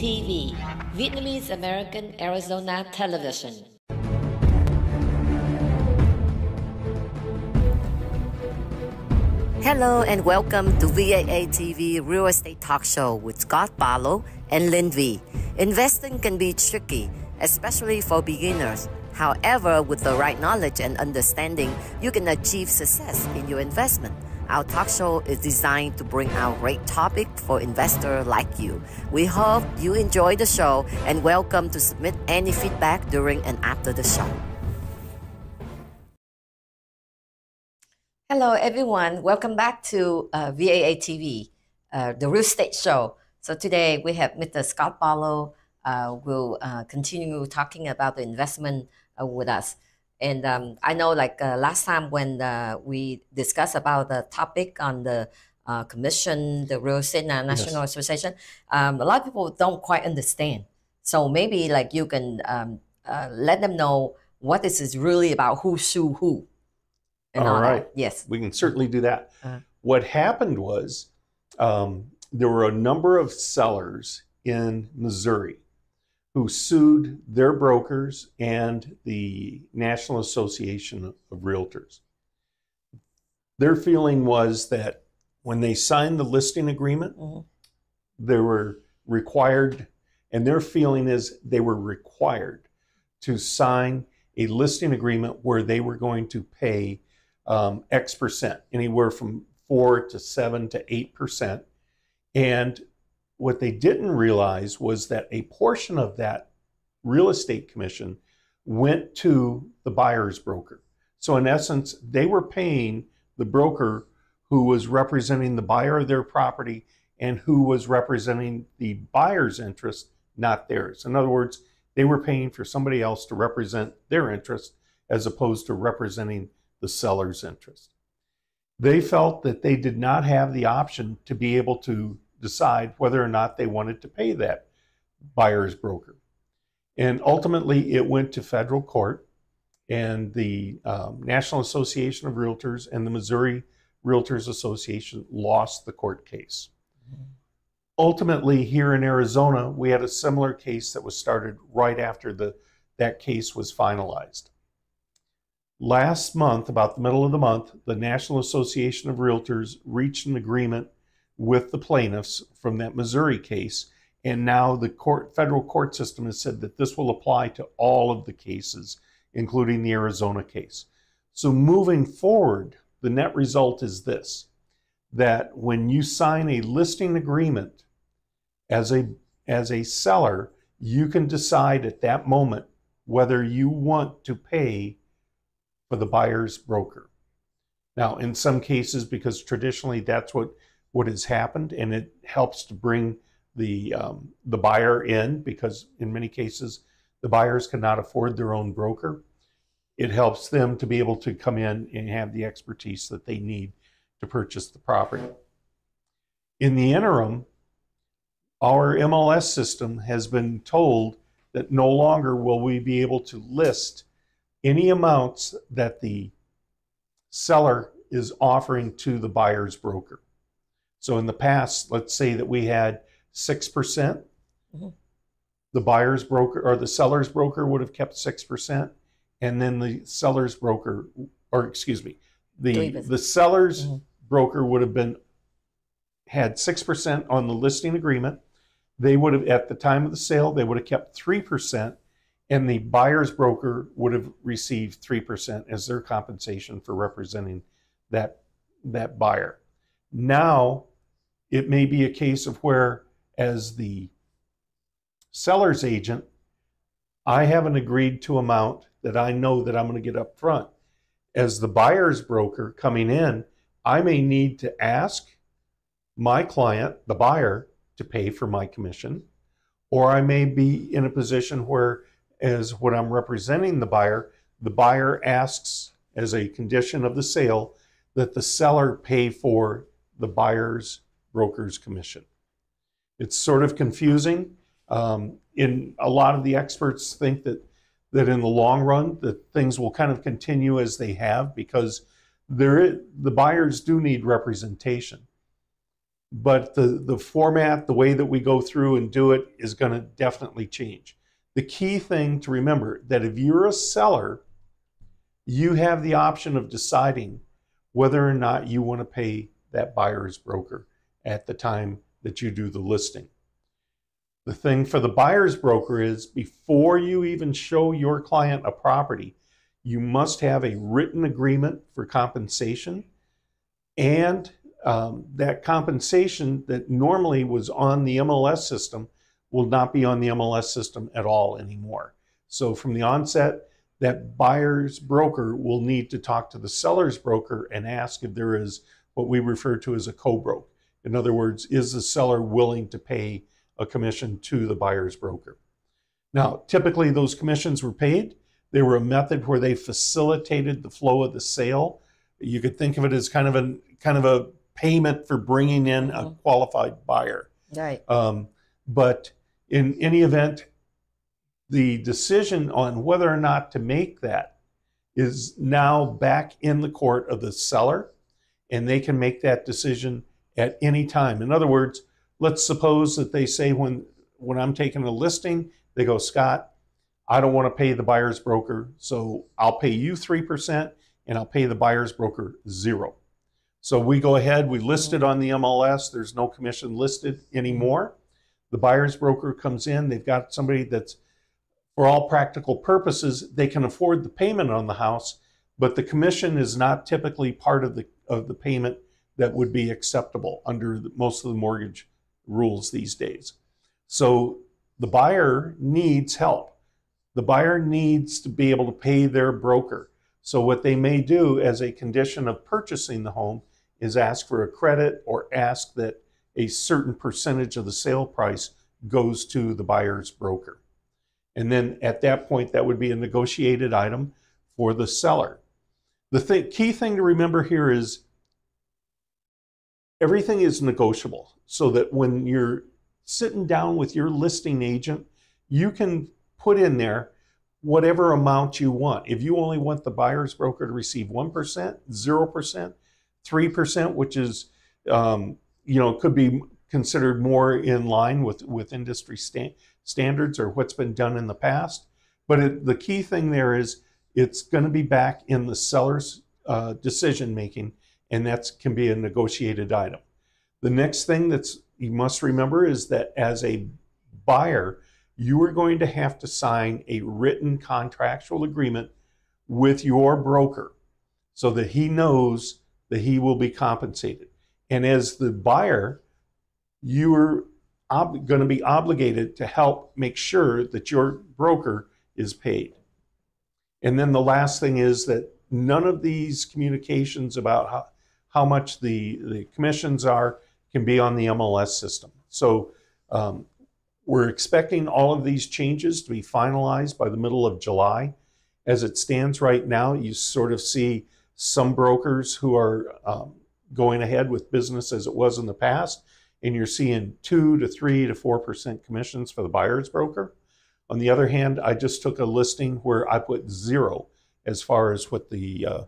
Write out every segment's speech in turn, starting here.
TV, Vietnamese American Arizona Television. Hello and welcome to VAA TV Real Estate Talk Show with Scott Barlow and Linh Vi. Investing can be tricky, especially for beginners. However, with the right knowledge and understanding, you can achieve success in your investment. Our talk show is designed to bring out great topics for investors like you. We hope you enjoy the show and welcome to submit any feedback during and after the show. Hello, everyone. Welcome back to VAA TV, the Real Estate Show. So today we have Mr. Scott Barlow will continue talking about the investment with us. And I know like last time when we discussed about the topic on the commission, the Real Estate National Association, a lot of people don't quite understand. So maybe like you can let them know what this is really about, who sue who. All right. Yes. We can certainly do that. What happened was there were a number of sellers in Missouri who sued their brokers and the National Association of Realtors. Their feeling was that when they signed the listing agreement, they were required, and their feeling is they were required to sign a listing agreement where they were going to pay X percent, anywhere from 4 to 7 to 8%. And what they didn't realize was that a portion of that real estate commission went to the buyer's broker. So in essence, they were paying the broker who was representing the buyer of their property and who was representing the buyer's interest, not theirs. In other words, they were paying for somebody else to represent their interest as opposed to representing the seller's interest. They felt that they did not have the option to be able to decide whether or not they wanted to pay that buyer's broker. And ultimately it went to federal court, and the National Association of Realtors and the Missouri Realtors Association lost the court case. Ultimately, here in Arizona, we had a similar case that was started right after that case was finalized. Last month, about the middle of the month, the National Association of Realtors reached an agreement with the plaintiffs from that Missouri case, and now the federal court system has said that this will apply to all of the cases, including the Arizona case. So moving forward, the net result is this, that when you sign a listing agreement as a seller, you can decide at that moment whether you want to pay for the buyer's broker. Now, in some cases, because traditionally that's what has happened, and it helps to bring the buyer in, because in many cases the buyers cannot afford their own broker. It helps them to be able to come in and have the expertise that they need to purchase the property. In the interim, our MLS system has been told that no longer will we be able to list any amounts that the seller is offering to the buyer's broker. So in the past, let's say that we had 6%, the buyer's broker or the seller's broker would have kept 6%, and then the seller's broker, or excuse me, the seller's broker would have had 6% on the listing agreement. They would have, at the time of the sale, they would have kept 3%, and the buyer's broker would have received 3% as their compensation for representing that buyer. Now, it may be a case of where, as the seller's agent, I have an agreed to amount that I know that I'm going to get up front. As the buyer's broker coming in, I may need to ask my client, the buyer, to pay for my commission, or I may be in a position where, as when I'm representing the buyer asks as a condition of the sale that the seller pay for the buyer's broker's commission. It's sort of confusing. In a lot of the experts think that in the long run that things will kind of continue as they have, because the buyers do need representation. but the format, the way that we go through and do it is going to definitely change. The key thing to remember that if you're a seller, you have the option of deciding whether or not you want to pay that buyer's broker at the time that you do the listing. The thing for the buyer's broker is before you even show your client a property, you must have a written agreement for compensation, and that compensation that normally was on the MLS system will not be on the MLS system at all anymore. So from the onset, that buyer's broker will need to talk to the seller's broker and ask if there is what we refer to as a co-broke. In other words, is the seller willing to pay a commission to the buyer's broker? Now, typically those commissions were paid. They were a method where they facilitated the flow of the sale. You could think of it as kind of a payment for bringing in a qualified buyer. Right. But in any event, the decision on whether or not to make that is now back in the court of the seller, and they can make that decision at any time. In other words, let's suppose that they say when I'm taking a listing, they go, Scott, I don't want to pay the buyer's broker, so I'll pay you 3% and I'll pay the buyer's broker 0. So we go ahead, we list it on the MLS, there's no commission listed anymore. The buyer's broker comes in, they've got somebody that's, for all practical purposes, they can afford the payment on the house, but the commission is not typically part of the payment that would be acceptable under most of the mortgage rules these days. So the buyer needs help. The buyer needs to be able to pay their broker. So what they may do as a condition of purchasing the home is ask for a credit or ask that a certain percentage of the sale price goes to the buyer's broker. And then at that point, that would be a negotiated item for the seller. The key thing to remember here is everything is negotiable, so that when you're sitting down with your listing agent, you can put in there whatever amount you want. If you only want the buyer's broker to receive 1%, 0%, 3%, which is, could be considered more in line with industry standards or what's been done in the past. But the key thing there is it's going to be back in the seller's decision making, and that can be a negotiated item. The next thing you must remember is that as a buyer, you are going to have to sign a written contractual agreement with your broker so that he knows that he will be compensated. And as the buyer, you are going to be obligated to help make sure that your broker is paid. And then the last thing is that none of these communications about how much the commissions are can be on the MLS system. So we're expecting all of these changes to be finalized by the middle of July. As it stands right now, you sort of see some brokers who are going ahead with business as it was in the past, and you're seeing 2 to 3 to 4% commissions for the buyer's broker. On the other hand, I just took a listing where I put 0 as far as what the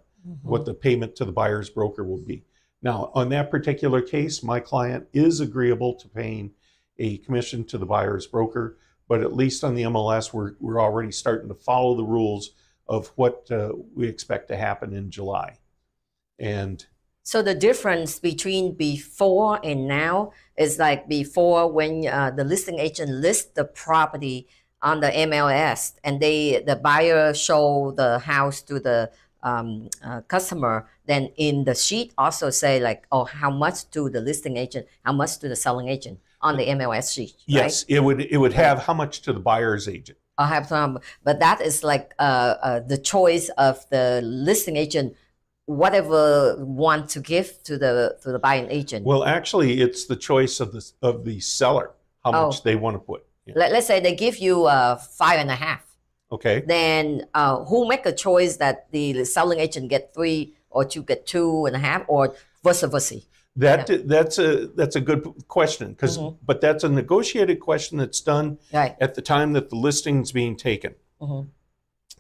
payment to the buyer's broker will be. Now, on that particular case, my client is agreeable to paying a commission to the buyer's broker, but at least on the MLS, we're already starting to follow the rules of what we expect to happen in July. And so the difference between before and now is like before, when the listing agent lists the property on the MLS and the buyer show the house to the customer, then in the sheet also say like, oh, how much to the listing agent, how much to the selling agent on the MLS sheet. Yes, right? it would have how much to the buyer's agent. I have some, but that is like the choice of the listing agent, whatever want to give to the buying agent. Well, actually, it's the choice of the seller how much they want to put. Yeah. Let's say they give you 5.5. Okay. Then who make a choice that the selling agent get 3 or you get 2.5 or vice versa? That's a good question, but that's a negotiated question that's done at the time that the listing's being taken.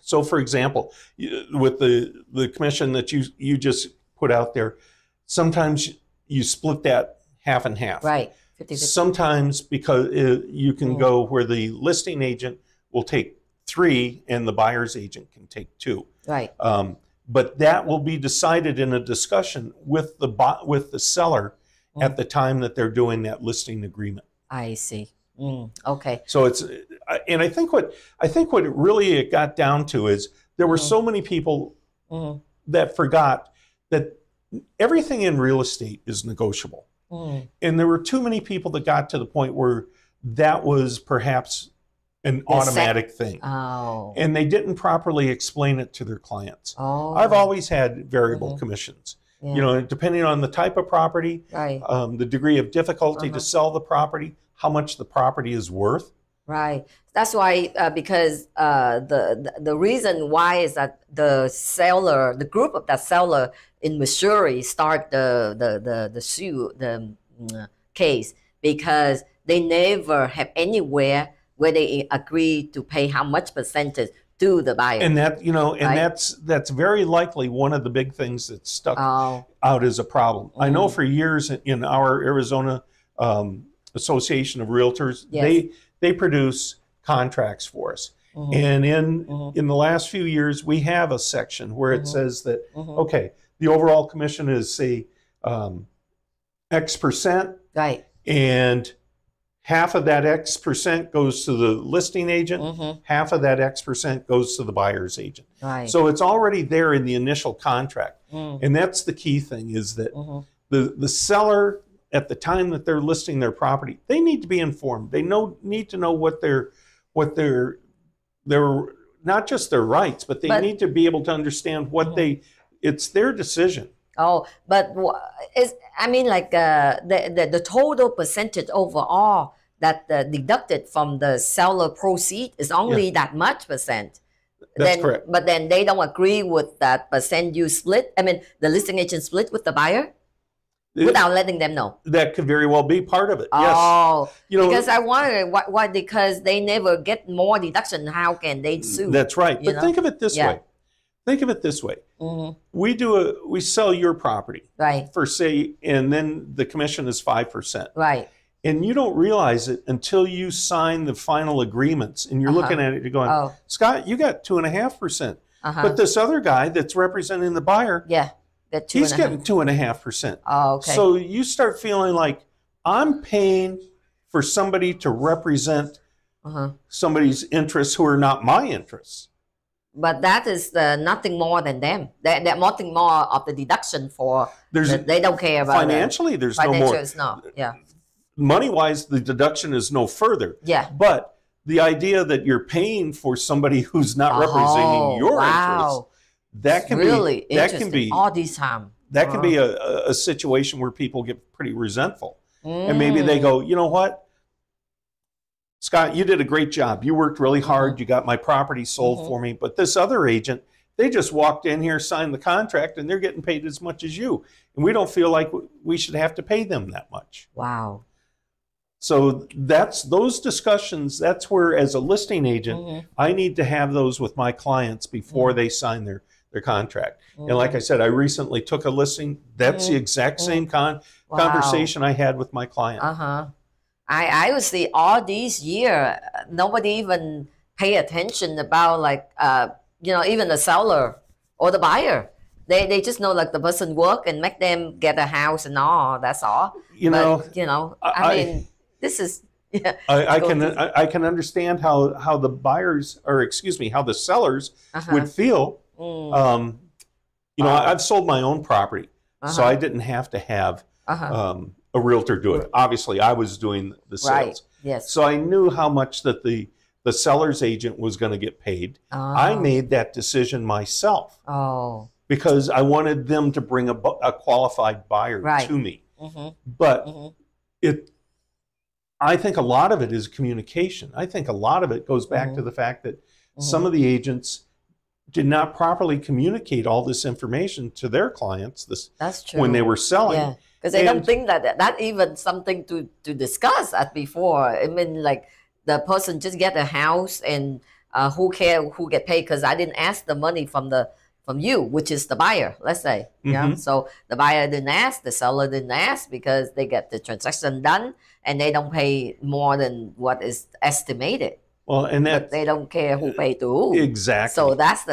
So, for example, with the commission that you just put out there, sometimes you split that half and half. Right. 50-50. Sometimes because you can go where the listing agent will take 3 and the buyer's agent can take 2. Right. But that will be decided in a discussion with the seller at the time that they're doing that listing agreement. I see. Okay. So it's, and I think what it really got down to is there were so many people that forgot that everything in real estate is negotiable. And there were too many people that got to the point where that was perhaps an automatic thing. Oh. And they didn't properly explain it to their clients. Oh. I've always had variable commissions. Yeah. You know, depending on the type of property, Right. The degree of difficulty to sell the property, how much the property is worth. Right. That's why, because the reason why is that the seller, the group of that seller in Missouri start the case because they never have anywhere where they agree to pay how much percentage to the buyer. And that, you know, and right? that's very likely one of the big things that stuck out as a problem. I know for years in our Arizona Association of Realtors, they produce contracts for us. And in the last few years, we have a section where it says that, okay, the overall commission is, say, X percent. Right. And half of that X percent goes to the listing agent, half of that X percent goes to the buyer's agent. Right. So it's already there in the initial contract. And that's the key thing, is that the seller, at the time that they're listing their property, they need to be informed. They need to know what their not just their rights, but they need to be able to understand what it's their decision. Oh, but I mean, like the total percentage overall that deducted from the seller proceed is only that much percent. That's correct. But then they don't agree with that percent you split. I mean, the listing agent split with the buyer without letting them know. That could very well be part of it. Oh, yes. You know, because I wondered why because they never get more deduction. How can they sue? That's right. But think of it this way. Think of it this way. We sell your property, right, for say, and then the commission is 5%. Right. And you don't realize it until you sign the final agreements, and you're looking at it, you're going, Scott, you got 2.5%. But this other guy that's representing the buyer, he's getting 2.5%. Oh, okay. So you start feeling like I'm paying for somebody to represent somebody's interests who are not my interests. But that is nothing more than them. They're nothing more of the deduction for. They don't care about financially. That. There's financially, no more. It's not. Yeah. Money-wise, the deduction is no further. Yeah. But the idea that you're paying for somebody who's not representing your interests, that can really be that can be all this time. That can be a situation where people get pretty resentful, and maybe they go, you know what, Scott, you did a great job. You worked really hard. You got my property sold for me. But this other agent, they just walked in here, signed the contract, and they're getting paid as much as you. And we don't feel like we should have to pay them that much. Wow. So that's those discussions. That's where, as a listing agent, I need to have those with my clients before they sign their contract. And like I said, I recently took a listing. That's the exact same conversation I had with my client. I would say all these years, nobody even pay attention about like, you know, even the seller or the buyer. They just know like the person work and make them get a house and all. That's all. I mean, this is. Yeah, I can understand how the buyers, or excuse me, how the sellers would feel. I've sold my own property, so I didn't have to have a realtor do it. Obviously, I was doing the sales. Right. Yes. So I knew how much that the seller's agent was going to get paid. I made that decision myself. Because I wanted them to bring a qualified buyer to me. But I think a lot of it is communication. I think a lot of it goes back to the fact that some of the agents did not properly communicate all this information to their clients. That's true. When they were selling. Yeah, because they don't think that even something to discuss as before. I mean, like the person just get a house and who care who get paid, because I didn't ask the money from the from you, which is the buyer, let's say. Yeah. So the buyer didn't ask, the seller didn't ask, because they get the transaction done and they don't pay more than what is estimated. Well, and that, but they don't care who paid to who. Exactly. So that's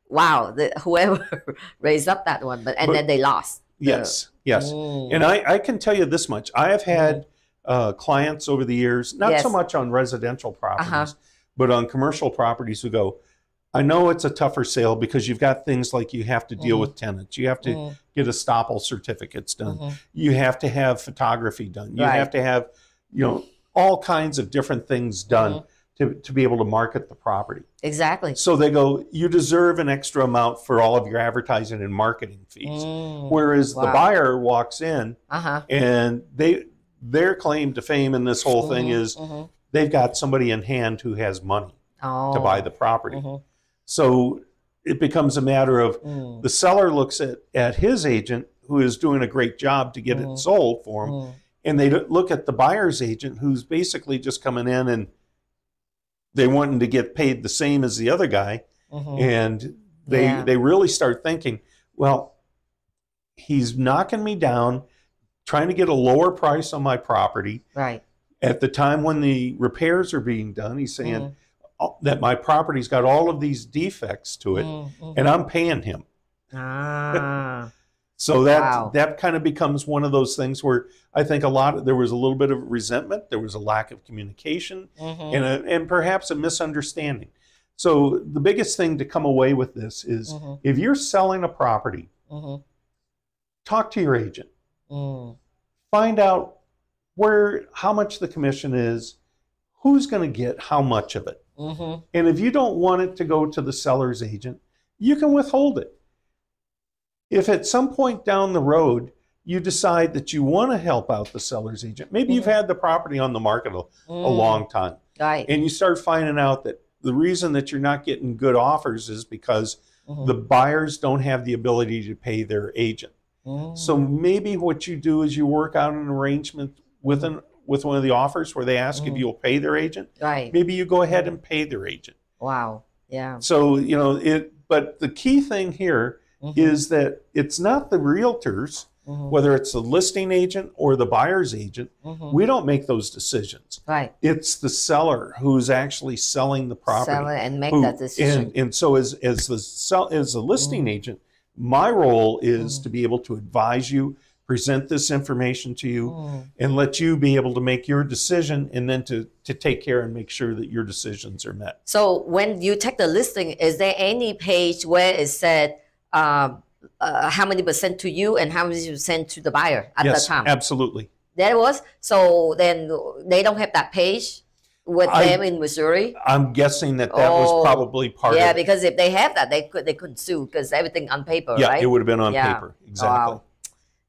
wow, whoever raised up that one, but then they lost. Yes, yes. And I can tell you this much. I have had clients over the years, not so much on residential properties, but on commercial properties, who go, I know it's a tougher sale because you've got things like you have to deal with tenants. You have to get estoppel certificates done. You have to have photography done. You have to have, all kinds of different things done to be able to market the property. Exactly. So they go, you deserve an extra amount for all of your advertising and marketing fees. Whereas the buyer walks in and their claim to fame in this whole thing is they've got somebody in hand who has money to buy the property. So it becomes a matter of the seller looks at his agent, who is doing a great job to get it sold for him, and they look at the buyer's agent, who's basically just coming in and they wanting to get paid the same as the other guy, and they really start thinking, well, he's knocking me down, trying to get a lower price on my property. Right. At the time when the repairs are being done, he's saying that my property's got all of these defects to it, and I'm paying him. So that kind of becomes one of those things where I think there was a little bit of resentment, there was a lack of communication, and perhaps a misunderstanding. So the biggest thing to come away with this is if you're selling a property, talk to your agent. Find out how much the commission is, who's going to get how much of it. And if you don't want it to go to the seller's agent, you can withhold it. If at some point down the road you decide that you want to help out the seller's agent, maybe you've had the property on the market a long time, and you start finding out that the reason that you're not getting good offers is because the buyers don't have the ability to pay their agent. So maybe what you do is you work out an arrangement with one of the offers where they ask if you'll pay their agent. Right. Maybe you go ahead and pay their agent. Wow. Yeah. So, but the key thing here is that it's not the realtors, whether it's the listing agent or the buyer's agent, we don't make those decisions. Right. It's the seller who's actually selling the property. Sell it and make that decision. And so as the listing agent, my role is to be able to advise you, present this information to you, and let you be able to make your decision, and then to take care and make sure that your decisions are met. So when you take the listing, is there any page where it said how many percent to you and how many percent to the buyer at the time? Absolutely. There was. So then they don't have that page with them in Missouri? I'm guessing that was probably part of it. Yeah, because if they have that, they couldn't sue because everything on paper, right? Yeah, it would have been on paper. Exactly. Wow.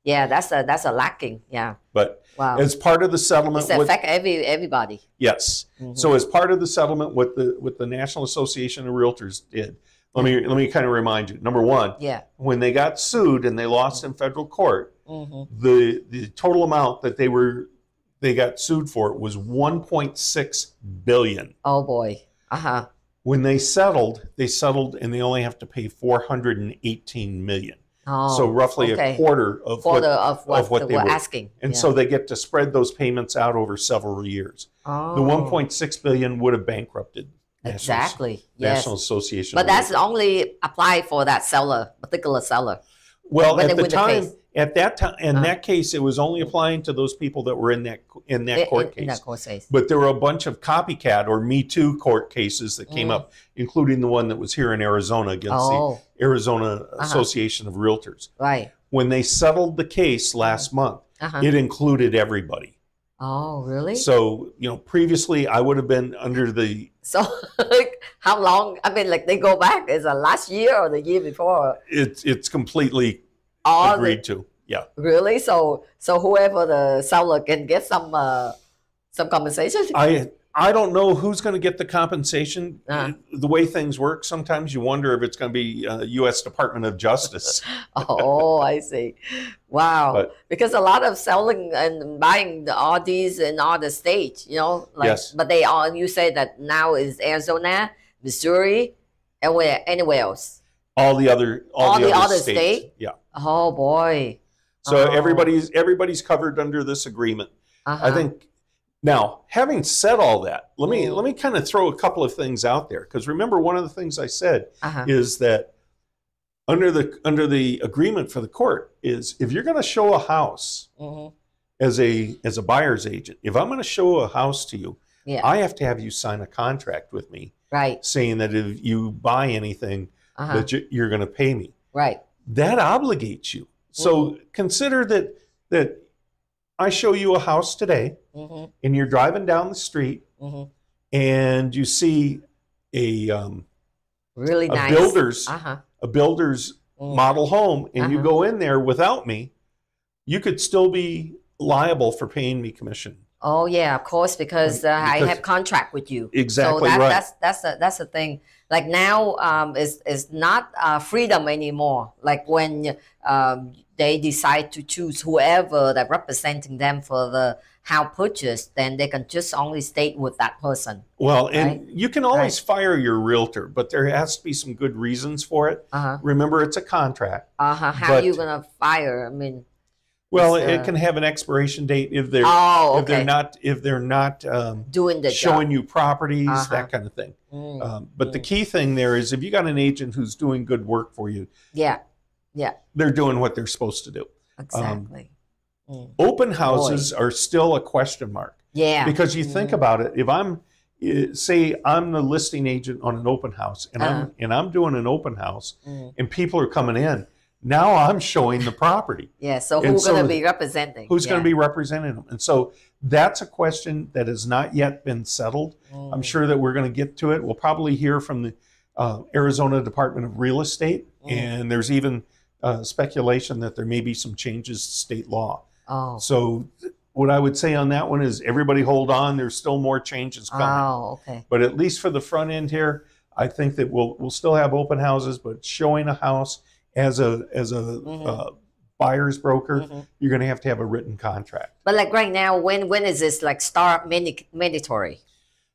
Yeah, that's a lacking. Yeah. But as part of the settlement, it's affect everybody. Yes. So as part of the settlement, what the National Association of Realtors did, let me kind of remind you. Number one, when they got sued and they lost in federal court, the total amount that they got sued for was $1.6 billion. Oh boy. When they settled, and they only have to pay $418 million. So roughly a quarter of what they were asking. And so they get to spread those payments out over several years. The $1.6 billion would have bankrupted National Association. But that's only applied for that particular seller. Well, at that time, in that case, it was only applying to those people that were in that court case. In that court case. But there were a bunch of copycat or Me Too court cases that came up, including the one that was here in Arizona against the Arizona Association of Realtors. Right. When they settled the case last month, it included everybody. Oh, really? So, previously I would have been under the... So, how long? I mean, they go back. Is it last year or the year before? It's completely agreed to. Yeah. Really? So whoever the seller can get some compensation? I don't know who's going to get the compensation. The way things work, sometimes you wonder if it's going to be U.S. Department of Justice. Oh, I see. Wow. Because a lot of selling and buying all these in all the states, but you say that now is Arizona, Missouri, and anywhere else. all the other states. state? Yeah. Oh boy. So everybody's covered under this agreement. I think. Now, having said all that, let me kind of throw a couple of things out there, because remember, one of the things I said is that under the agreement for the court is, if you're going to show a house as a buyer's agent, if I'm going to show a house to you, I have to have you sign a contract with me, right, saying that if you buy anything, that you're going to pay me. Right. That obligates you. So consider that I show you a house today, and you're driving down the street, and you see a really nice builder's model home, and you go in there without me, you could still be liable for paying me commission. Oh yeah, of course, because I have contract with you. Exactly. So right. that's the thing. Like now, is not freedom anymore. Like when they decide to choose whoever that representing them for the house purchase, then they can just only stay with that person. Well, and you can always fire your realtor, but there has to be some good reasons for it. Remember, it's a contract. How are you gonna fire? I mean, well, it can have an expiration date if they're if they're not doing the showing job. you properties, that kind of thing. But the key thing there is, if you got an agent who's doing good work for you, they're doing what they're supposed to do. Exactly. Open houses are still a question mark. Yeah. Because you think about it, if I'm the listing agent on an open house, and I'm doing an open house, and people are coming in, now I'm showing the property. Yeah. So who's going to be representing? Who's going to be representing them? And so that's a question that has not yet been settled. I'm sure that we're going to get to it. We'll probably hear from the Arizona Department of Real Estate, and there's even speculation that there may be some changes to state law. So what I would say on that one is, everybody hold on. There's still more changes coming. But at least for the front end here, I think that we'll still have open houses, but showing a house as a buyer's broker, you're going to have a written contract. But like right now, when is this like start mandatory?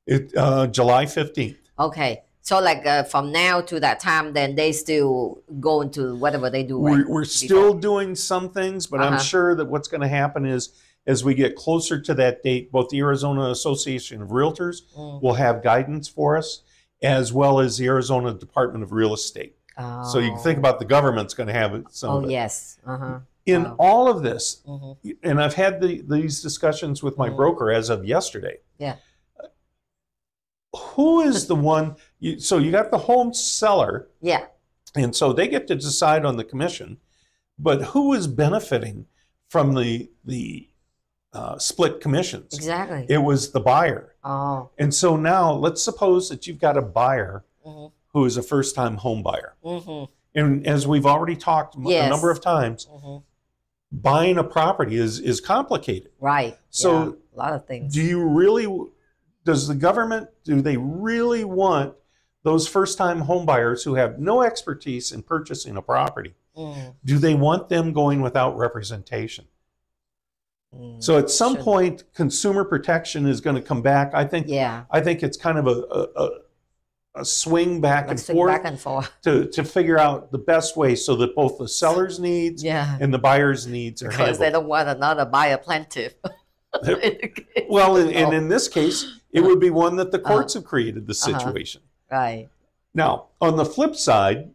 July 15th. Okay. So like from now to that time, then they still go into whatever they do. We're still doing some things, but I'm sure that what's going to happen is, as we get closer to that date, both the Arizona Association of Realtors will have guidance for us, as well as the Arizona Department of Real Estate. So you can think about the government's going to have some of it. Yes. In all of this, and I've had these discussions with my broker as of yesterday. Yeah. Who is the one? So you got the home seller. Yeah. And so they get to decide on the commission, but who is benefiting from the split commissions? Exactly. It was the buyer. Oh. And so now let's suppose that you've got a buyer who is a first-time home buyer. And as we've already talked a number of times, buying a property is complicated. Right. So a lot of things. Does the government, do they really want those first-time home buyers who have no expertise in purchasing a property? Do they want them going without representation? So at some point, consumer protection is going to come back. I think it's kind of a swing back and forth to figure out the best way, so that both the seller's needs and the buyer's needs are handled. Because they don't want another buyer plaintiff. Well, and in this case, it would be one that the courts have created the situation. Right. Now, on the flip side,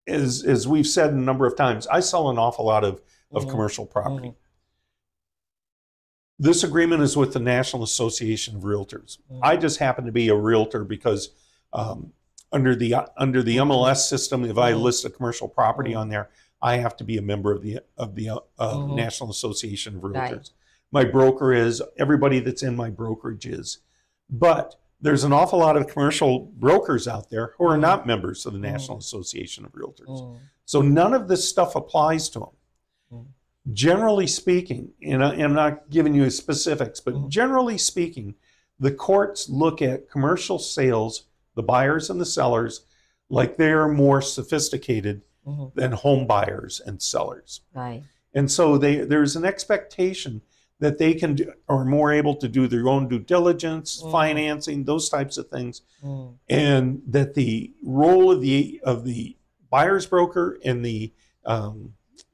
as we've said a number of times, I sell an awful lot of commercial property. This agreement is with the National Association of Realtors. I just happen to be a realtor because under the MLS system, if I list a commercial property on there, I have to be a member of the National Association of Realtors. Right. My broker is, everybody that's in my brokerage is. But there's an awful lot of commercial brokers out there who are not members of the National Association of Realtors. So none of this stuff applies to them. Generally speaking, and I'm not giving you specifics, but generally speaking, the courts look at commercial sales, the buyers and the sellers, like they're more sophisticated than home buyers and sellers. Right. And so there's an expectation that they can do, are more able to do their own due diligence, financing, those types of things, and that the role of the buyer's broker and the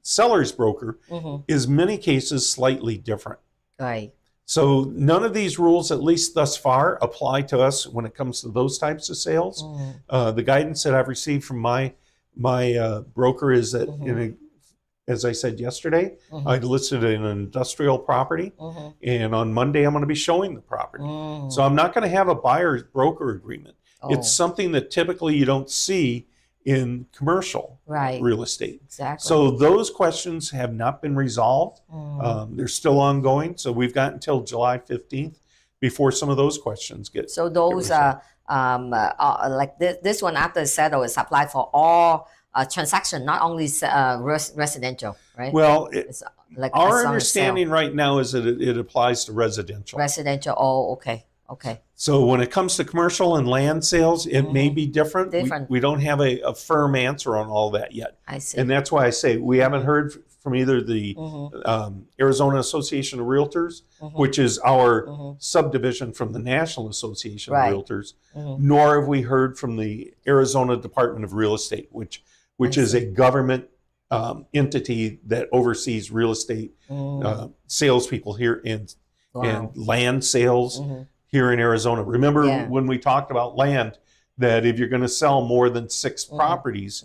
seller's broker is many cases slightly different. Right. So none of these rules, at least thus far, apply to us when it comes to those types of sales. The guidance that I've received from my broker is that, as I said yesterday, I listed an industrial property, and on Monday I'm going to be showing the property. So I'm not going to have a buyer's broker agreement. It's something that typically you don't see in commercial real estate. Exactly. So those questions have not been resolved. They're still ongoing. So we've got until July 15th before some of those questions get. So those are like this one after settle is applied for all transaction, not only residential, right? Well, it's like our understanding right now is that it applies to residential. Residential. Oh, okay. Okay. So when it comes to commercial and land sales, it may be different. We don't have a firm answer on all that yet. I see. And that's why I say we haven't heard from either the Arizona Association of Realtors, which is our subdivision from the National Association of Realtors, nor have we heard from the Arizona Department of Real Estate, which is a government entity that oversees real estate salespeople here and land sales here in Arizona. Remember when we talked about land, that if you're going to sell more than 6 properties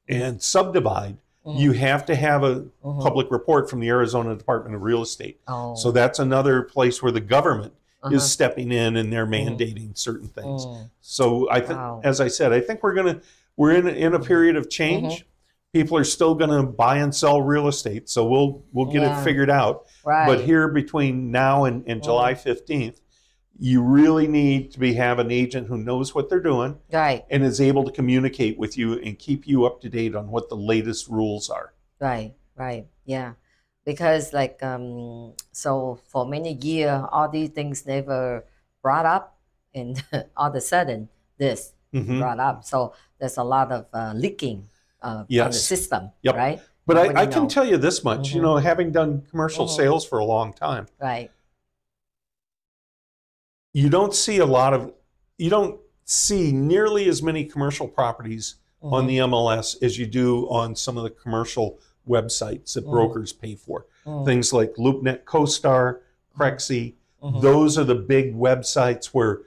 and subdivide, you have to have a public report from the Arizona Department of Real Estate. So that's another place where the government is stepping in and they're mandating certain things. So I think, as I said, I think we're in a period of change. People are still going to buy and sell real estate, so we'll get it figured out. But here between now and July 15th, you really need to have an agent who knows what they're doing and is able to communicate with you and keep you up to date on what the latest rules are. Right, yeah. Because like, so for many years, all these things never brought up, and all of a sudden, this brought up. So there's a lot of leaking on the system, right? But I can tell you this much, you know, having done commercial sales for a long time, you don't see nearly as many commercial properties on the MLS as you do on some of the commercial websites that brokers pay for. Things like LoopNet, CoStar, Crexy, those are the big websites where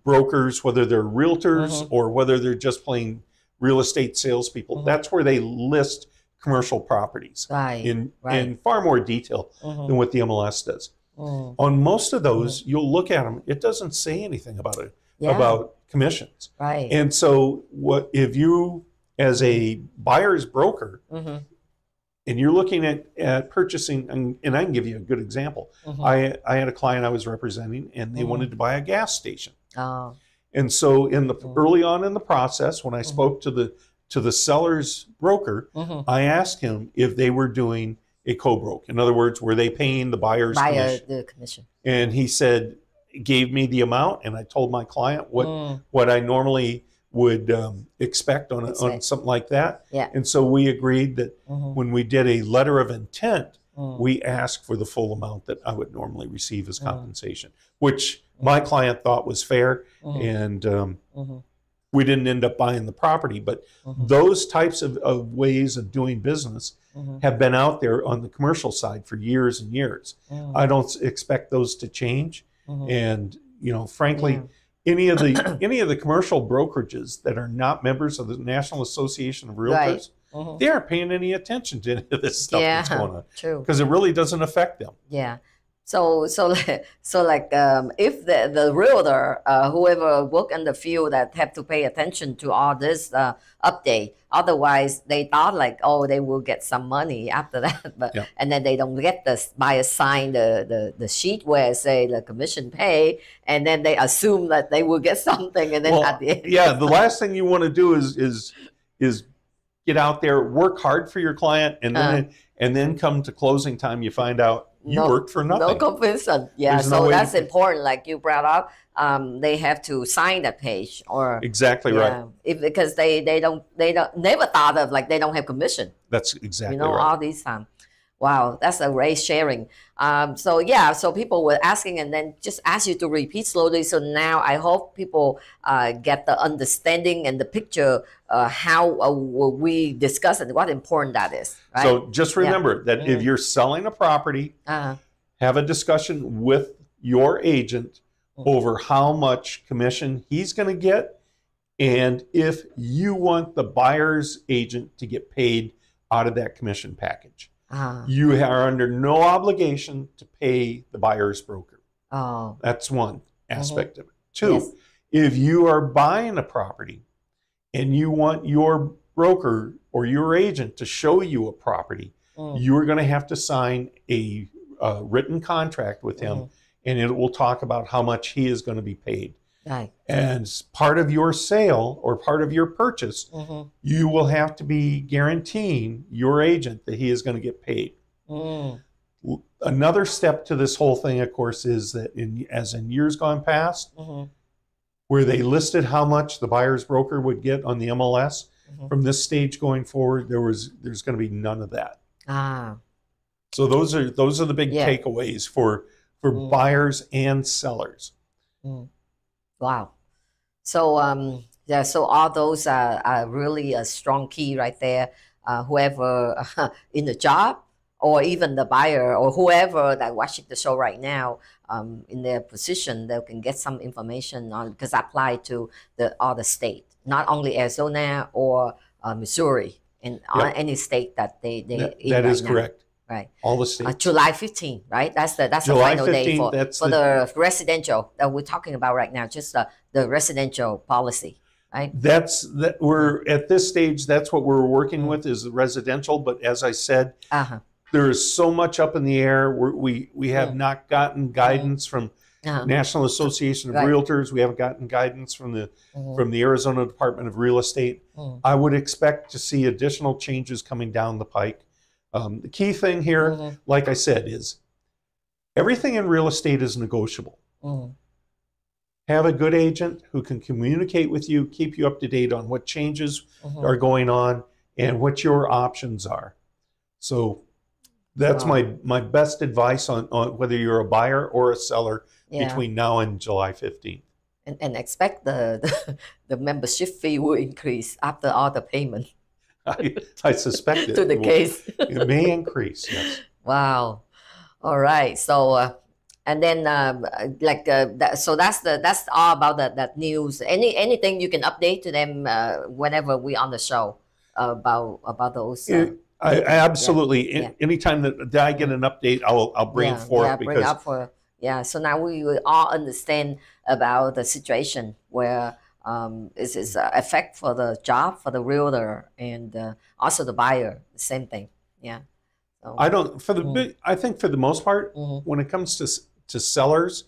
brokers, whether they're realtors or whether they're just plain real estate salespeople, that's where they list commercial properties in far more detail than what the MLS does. On most of those, you'll look at them, it doesn't say anything about it, about commissions. And so what if you, as a buyer's broker, and you're looking at purchasing, and I can give you a good example. I had a client I was representing, and they wanted to buy a gas station. And so early on in the process, when I spoke to the seller's broker, I asked him if they were doing a co-broke. In other words, were they paying the buyer's commission? And he said, gave me the amount, and I told my client what I normally would expect on something like that. And so we agreed that when we did a letter of intent, we asked for the full amount that I would normally receive as compensation, which my client thought was fair. And we didn't end up buying the property, but those types of ways of doing business have been out there on the commercial side for years and years. I don't expect those to change. And, you know, frankly, any of the commercial brokerages that are not members of the National Association of Realtors, they aren't paying any attention to any of this stuff that's going on. Because it really doesn't affect them. So like if the realtor, whoever work in the field, that have to pay attention to all this update. Otherwise, they thought like, oh, they will get some money after that, but and then they don't get the buyer sign the sheet where say the commission pay, and then they assume that they will get something, and then at the end, the last thing you want to do is get out there, work hard for your client, and then come to closing time, you find out you worked for nothing. No compensation. So that's important. Like you brought up, they have to sign that page, or right. Because they don't never thought of like they don't have commission. That's exactly right. All these times. Wow, that's a great sharing. So yeah, so people were asking and then just ask you to repeat slowly. So now I hope people get the understanding and the picture how we discuss and what important that is, right? So just remember that if you're selling a property, have a discussion with your agent over how much commission he's going to get, and if you want the buyer's agent to get paid out of that commission package. You are under no obligation to pay the buyer's broker. That's one aspect of it. Two, if you are buying a property and you want your broker or your agent to show you a property, you're going to have to sign a written contract with him, and it will talk about how much he is going to be paid. Right. And as part of your sale or part of your purchase, you will have to be guaranteeing your agent that he is going to get paid. Another step to this whole thing, of course, is that as in years gone past, where they listed how much the buyer's broker would get on the MLS, from this stage going forward, there's going to be none of that. So those are the big takeaways for buyers and sellers. Wow. So yeah, so all those are really a strong key right there. Whoever in the job or even the buyer or whoever that watching the show right now, in their position, they can get some information on, because apply to all the state, not only Arizona or Missouri, and any state that they that is now. Correct. Right. All the states. July 15th, right? That's the July final 15th, day for the residential that we're talking about right now, just the residential policy, right? We're at this stage, that's what we're working with, is the residential. But as I said, there is so much up in the air. We have not gotten guidance from National Association of Realtors. We haven't gotten guidance from the Arizona Department of Real Estate. I would expect to see additional changes coming down the pike. The key thing here, like I said, is everything in real estate is negotiable. Have a good agent who can communicate with you, keep you up to date on what changes are going on and what your options are. So that's my best advice on whether you're a buyer or a seller between now and July 15th. And expect the membership fee will increase after all the payment. I suspect it. To the case. It may increase, yes. Wow. All right. So, and then so that's all about that news. Anything you can update to them whenever we on the show about those. Absolutely. Anytime that I get an update, I'll bring it forth So now we will all understand about the situation where is effect for the job, for the realtor, and also the buyer. The same thing. Yeah. So, I think for the most part, when it comes to sellers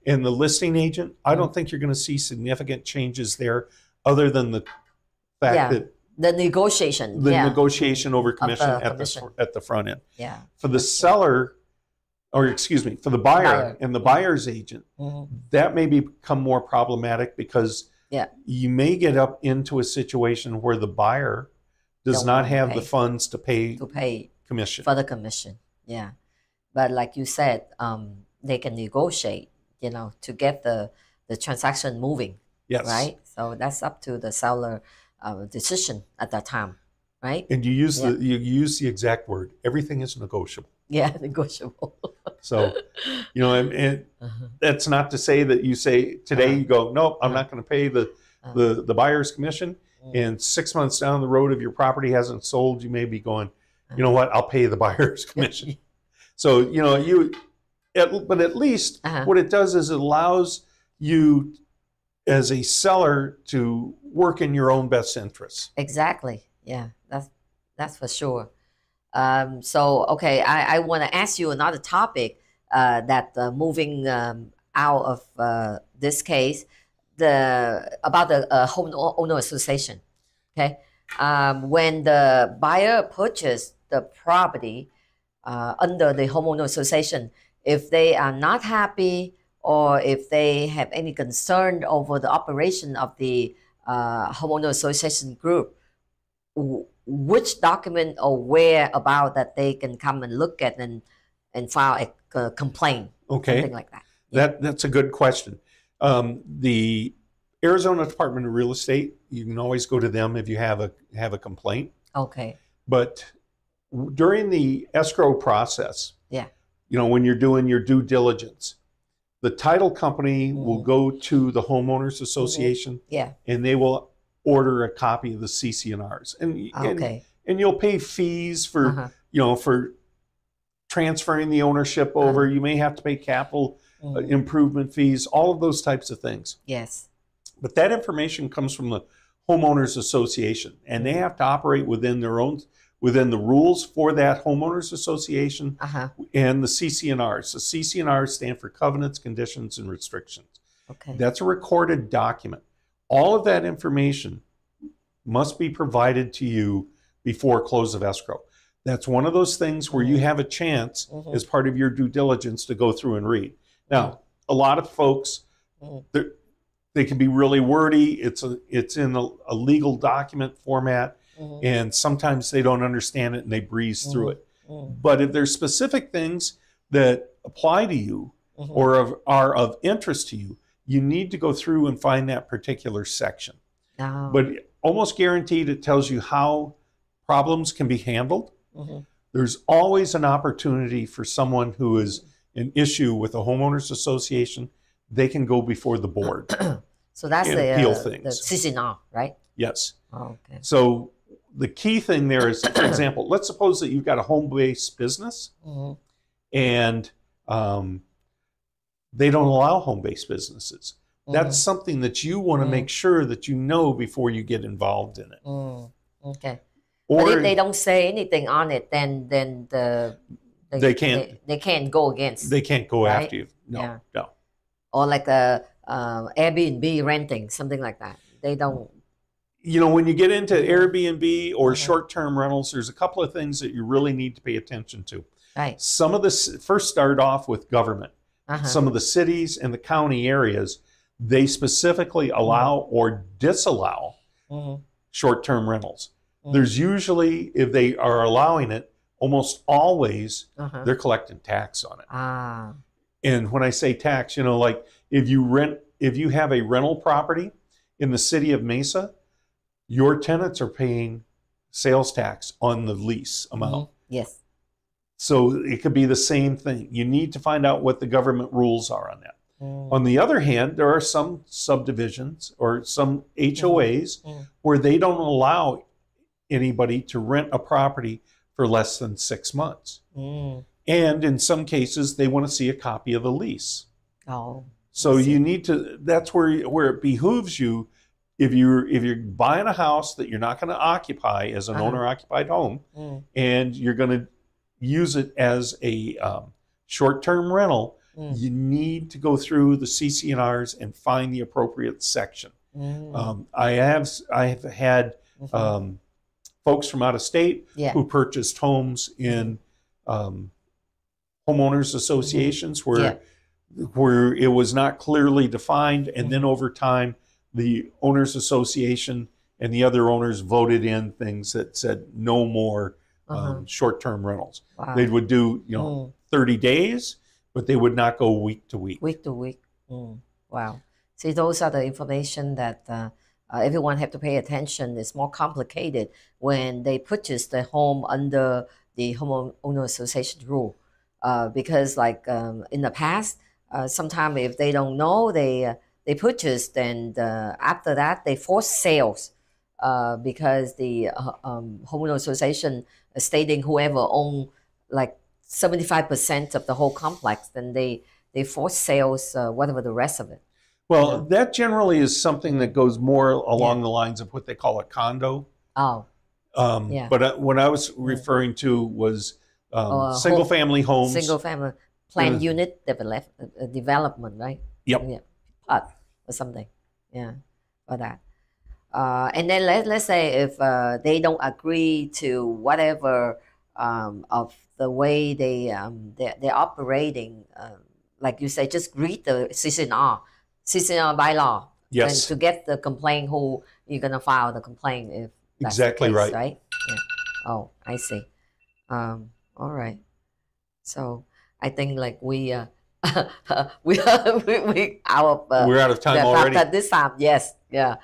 and the listing agent, I don't think you're going to see significant changes there, other than the fact that the negotiation, negotiation over commission at the front end. Yeah. For the seller, or excuse me, for the buyer and the buyer's agent, that may become more problematic, because you may get up into a situation where the buyer does not have the funds to pay commission. For the commission, But like you said, they can negotiate, to get the transaction moving. Yes. Right? So that's up to the seller decision at that time, right? And you use the exact word. Everything is negotiable. Yeah, negotiable. So, and that's not to say that you say today you go, nope, I'm not going to pay the buyer's commission. And 6 months down the road, if your property hasn't sold, you may be going, you know what, I'll pay the buyer's commission. So, but at least what it does is it allows you as a seller to work in your own best interests. Exactly. Yeah, that's for sure. So, okay, I want to ask you another topic that moving out of this case, about the homeowner association. Okay, when the buyer purchased the property under the homeowner association, if they are not happy or if they have any concern over the operation of the homeowner association group, which document or where about that they can come and look at and file a complaint, something like that. That's a good question. The Arizona Department of Real Estate, you can always go to them if you have a complaint. Okay. But during the escrow process, when you're doing your due diligence, the title company will go to the homeowners association, and they will order a copy of the CC&Rs, and you'll pay fees for for transferring the ownership over. You may have to pay capital improvement fees, all of those types of things. Yes. But that information comes from the homeowners association, and they have to operate within the rules for that homeowners association and the CC&Rs. The CC&Rs stand for covenants, conditions, and restrictions. Okay. That's a recorded document. All of that information must be provided to you before close of escrow. That's one of those things where you have a chance as part of your due diligence to go through and read. Now, a lot of folks, they can be really wordy. It's in a legal document format, and sometimes they don't understand it and they breeze through it. But if there's specific things that apply to you or are of interest to you, you need to go through and find that particular section. But almost guaranteed it tells you how problems can be handled. There's always an opportunity for someone who is an issue with a homeowners association. They can go before the board. So that's the CC&R, right? Yes. Oh, okay. So the key thing there is, for example, let's suppose that you've got a home-based business, and they don't allow home-based businesses. That's something that you want to make sure that you know before you get involved in it. Okay. Or but if they don't say anything on it, then they can't go against. They can't go after you. No. Or like a Airbnb renting, something like that. They don't. When you get into Airbnb or short-term rentals, there's a couple of things that you really need to pay attention to. Right. Some of this first start off with government. Some of the cities and the county areas, they specifically allow or disallow short-term rentals. There's usually, if they are allowing it, almost always they're collecting tax on it. And when I say tax, like if you have a rental property in the city of Mesa, your tenants are paying sales tax on the lease amount. Yes. So it could be the same thing. You need to find out what the government rules are on that. On the other hand, there are some subdivisions or some HOAs where they don't allow anybody to rent a property for less than 6 months. And in some cases, they want to see a copy of the lease. So you need to, that's where it behooves you, if you're buying a house that you're not going to occupy as an owner-occupied home, and you're going to use it as a short-term rental, you need to go through the CC&Rs and find the appropriate section. I have had folks from out of state who purchased homes in homeowners associations where it was not clearly defined, and then over time the owners association and the other owners voted in things that said no more short-term rentals. They would do 30 days, but they would not go week to week. Week to week. Wow. See, those are the information that everyone have to pay attention. It's more complicated when they purchase the home under the homeowner association rule, because like in the past, sometimes if they don't know, they purchased, and after that they force sales because the homeowner association is stating whoever own like 75% of the whole complex, then they force sales, whatever the rest of it. Well, that generally is something that goes more along the lines of what they call a condo. But what I was referring to was single-family homes. Single-family planned unit development, right? Yep. Or something. Yeah, for that. And then let's say if they don't agree to whatever of the way they're operating, like you say, just read the CC&R bylaw. Yes. And to get the complaint, who you're gonna file the complaint if that's exactly the case, right. Right. Yeah. Oh, I see. All right. So I think like we we out of We're out of time the already. at this time. Yes, yeah.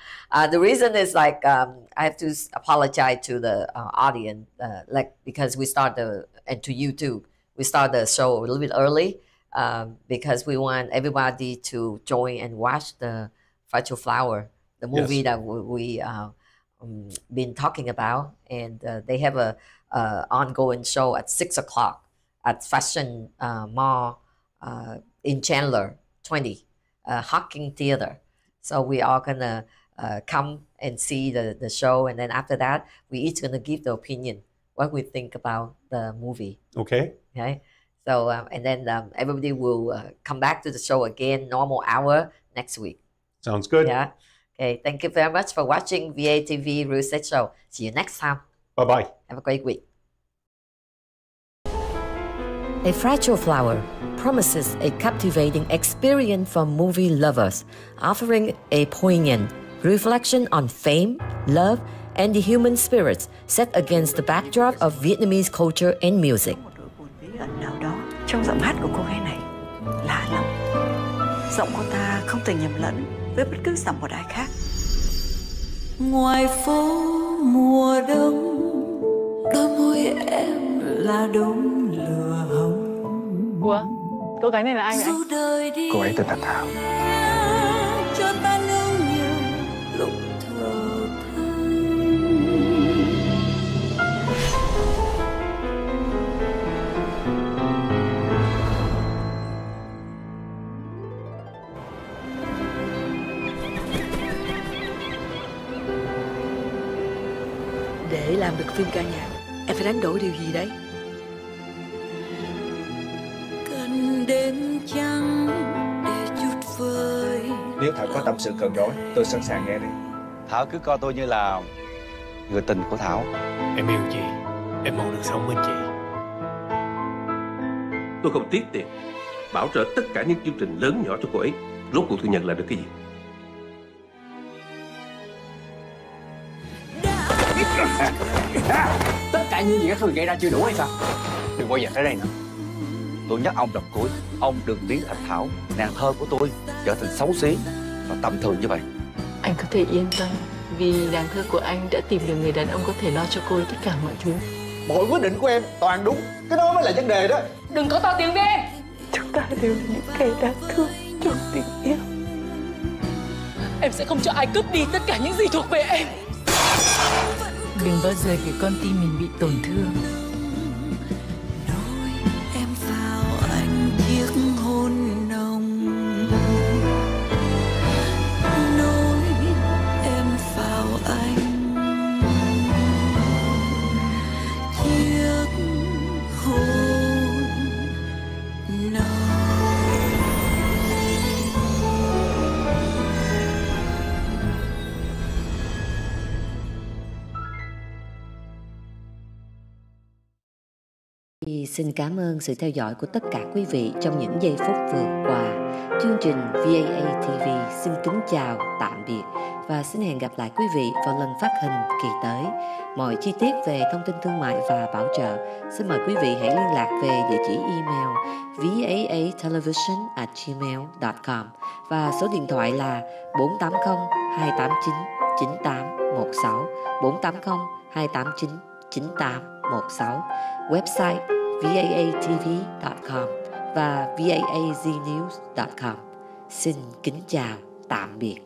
The reason is like I have to apologize to the audience, like because we start and to you too. We start the show a little bit early because we want everybody to join and watch the Virtual Flower, the movie Yes. that we been talking about, and they have a ongoing show at 6 o'clock at Fashion Mall in Chandler 20 Hawking Theater. So we are gonna come and see the show, and then after that we each gonna give the opinion what we think about the movie. Okay. Okay. So and then everybody will come back to the show again, normal hour next week. Sounds good. Yeah. Okay. Thank you very much for watching VATV Real Estate Show. See you next time. Bye-bye. Have a great week. A Fragile Flower promises a captivating experience for movie lovers, offering a poignant reflection on fame, love, and the human spirits set against the backdrop of Vietnamese culture and music. Một độ buồn bí ẩn nào đó trong giọng hát của cô gái này lạ lắm. Giọng cô ta không thể nhầm lẫn với bất cứ giọng một ai khác. Ngoài phố mùa đông, đôi môi em là đốm lửa hồng. Ủa, cô gái này là ai vậy? Cô ấy tên là Thảo. Cho ta nương nhờ lúc thở than. Để làm được phim ca nhạc, em phải đánh đổi điều gì đấy? Cần đêm trăng để chút vơi. Nếu Thảo có tâm sự cần nói, tôi sẵn sàng nghe đi. Thảo cứ coi tôi như là người tình của Thảo. Em yêu chị, em mong được sống bên chị. Tôi không tiếc tiền bảo trợ tất cả những chương trình lớn nhỏ cho cô ấy. Rốt cuộc tôi nhận lại được cái gì? Tất cả những gì các người gây ra chưa đủ hay sao? Đừng quay về tới đây nữa. Tôi nhắc ông đập cuối, ông đừng biến thành Thảo, nàng thơ của tôi, trở thành xấu xí và tầm thường như vậy. Anh có thể yên tâm, vì nàng thơ của anh đã tìm được người đàn ông có thể lo cho cô tất cả mọi thứ. Mọi quyết định của em toàn đúng, cái đó mới là vấn đề đó. Đừng có to tiếng với em. Chúng ta đều là những kẻ đáng thương trong tình yêu. Em sẽ không cho ai cướp đi tất cả những gì thuộc về em. Đừng bao giờ để con tim mình bị tổn thương. Nói em vào anh chiếc hôn nồng. Nói em vào anh chiếc hôn nồng. Xin cảm ơn sự theo dõi của tất cả quý vị trong những giây phút vừa qua. Chương trình VAA TV xin kính chào, tạm biệt và xin hẹn gặp lại quý vị vào lần phát hình kỳ tới. Mọi chi tiết về thông tin thương mại và bảo trợ, xin mời quý vị hãy liên lạc về địa chỉ email vaatelevision@gmail.com và số điện thoại là 480 289 9816 480 289 9816, website vaatv.com và vaaznews.com. Xin kính chào, tạm biệt.